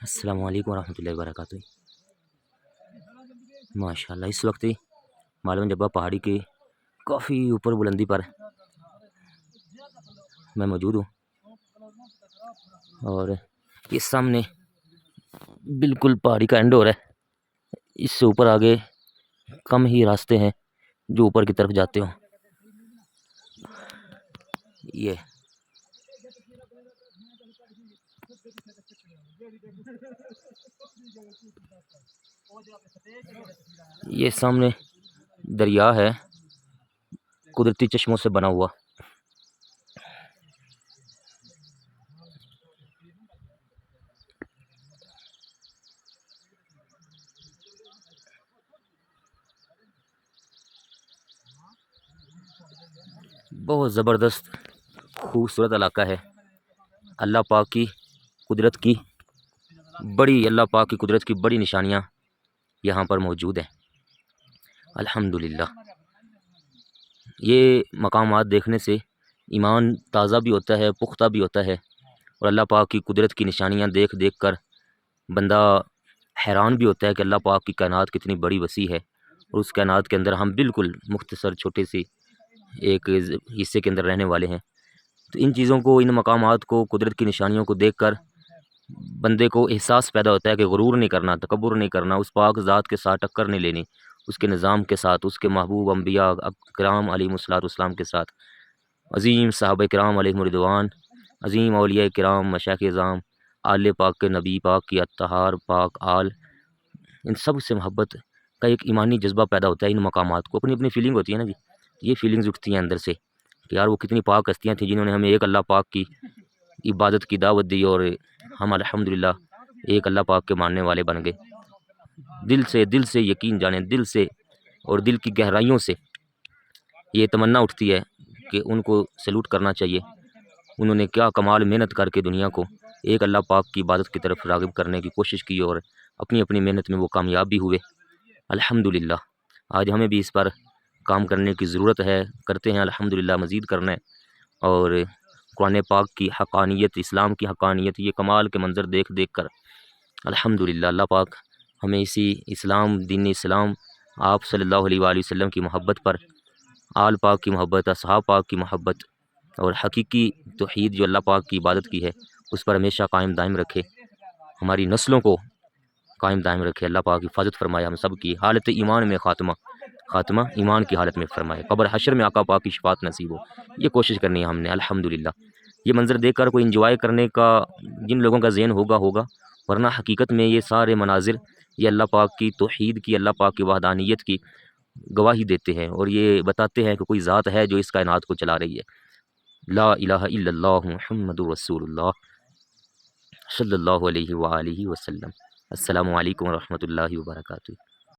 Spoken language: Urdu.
السلام علیکم ورحمۃ اللہ وبرکاتہ۔ ماشاء اللہ اس وقت معلوم جبہ پہاڑی کے کافی اوپر بلندی پر میں موجود ہوں، اور یہ سامنے بالکل پہاڑی کا اینڈ ہو رہا ہے۔ اس سے اوپر آگے کم ہی راستے ہیں جو اوپر کی طرف جاتے ہوں۔ یہ سامنے دریا ہے، قدرتی چشموں سے بنا ہوا۔ بہت زبردست خوبصورت علاقہ ہے۔ اللہ پاک کی قدرت کی بڑی نشانیاں یہاں پر موجود ہیں۔ الحمدللہ یہ مقامات دیکھنے سے ایمان تازہ بھی ہوتا ہے، پختہ بھی ہوتا ہے، اور اللہ پاک کی قدرت کی نشانیاں دیکھ کر بندہ حیران بھی ہوتا ہے کہ اللہ پاک کی کائنات کتنی بڑی وسیع ہے، اور اس کائنات کے اندر ہم بالکل مختصر چھوٹے سی ایک حصے کے اندر رہنے والے ہیں۔ تو ان چیزوں کو، ان مقامات کو، قدرت کی نشانیوں کو دیکھ کر بندے کو احساس پیدا ہوتا ہے کہ غرور نہیں کرنا، تکبر نہیں کرنا، اس پاک ذات کے ساتھ ٹکر نہیں لینی، اس کے نظام کے ساتھ، اس کے محبوب انبیاء کرام علیہم الصلوۃ کے ساتھ، عظیم صحابہ کرام علیہم رضوان، عظیم اولیاء کرام، مشائخ اعظام، آل پاک کے نبی پاک کی اطہار پاک آل، ان سب سے محبت کا ایک ایمانی جذبہ پیدا ہوتا ہے۔ ان مقامات کو اپنی اپنی فیلنگ ہوتی ہے نا جی، یہ فیلنگز اٹھتی ہیں اندر سے کہ یار وہ کتنی پاک ہستیاں تھیں جنہوں نے ہمیں ایک اللہ پاک کی عبادت کی دعوت دی، اور ہم الحمدللہ ایک اللہ پاک کے ماننے والے بن گئے۔ دل سے یقین جانیں، دل سے اور دل کی گہرائیوں سے یہ تمنا اٹھتی ہے کہ ان کو سلوٹ کرنا چاہیے۔ انہوں نے کیا کمال محنت کر کے دنیا کو ایک اللہ پاک کی عبادت کی طرف راغب کرنے کی کوشش کی، اور اپنی اپنی محنت میں وہ کامیاب بھی ہوئے۔ الحمدللہ آج ہمیں بھی اس پر کام کرنے کی ضرورت ہے، کرتے ہیں الحمدللہ، مزید کرنا ہے، اور قرآن پاک کی حقانیت، اسلام کی حقانیت، یہ کمال کے منظر دیکھ کر الحمدللہ اللہ پاک ہمیں اسی اسلام، دین اسلام، آپ صلی اللہ علیہ وآلہ وسلم کی محبت پر، آل پاک کی محبت، اصحاب پاک کی محبت، اور حقیقی توحید جو اللہ پاک کی عبادت کی ہے، اس پر ہمیشہ قائم دائم رکھے، ہماری نسلوں کو قائم دائم رکھے۔ اللہ پاک حفاظت فرمائے ہم سب کی، حالت ایمان میں خاتمہ ایمان کی حالت میں فرمائے، قبر حشر میں آقا پاک کی شفاعت نصیب ہو۔ یہ کوشش کرنی ہے ہم نے الحمدللہ۔ یہ منظر دیکھ کر کوئی انجوائے کرنے کا جن لوگوں کا ذہن ہوگا، ورنہ حقیقت میں یہ سارے مناظر یہ اللہ پاک کی توحید کی، اللہ پاک کی وحدانیت کی گواہی دیتے ہیں، اور یہ بتاتے ہیں کہ کوئی ذات ہے جو اس کائنات کو چلا رہی ہے۔ لا الہ الا اللہ محمد رسول اللہ صلی اللہ علیہ وآلہ وسلم۔ السلام علیکم ورحمۃ اللہ وبرکاتہ۔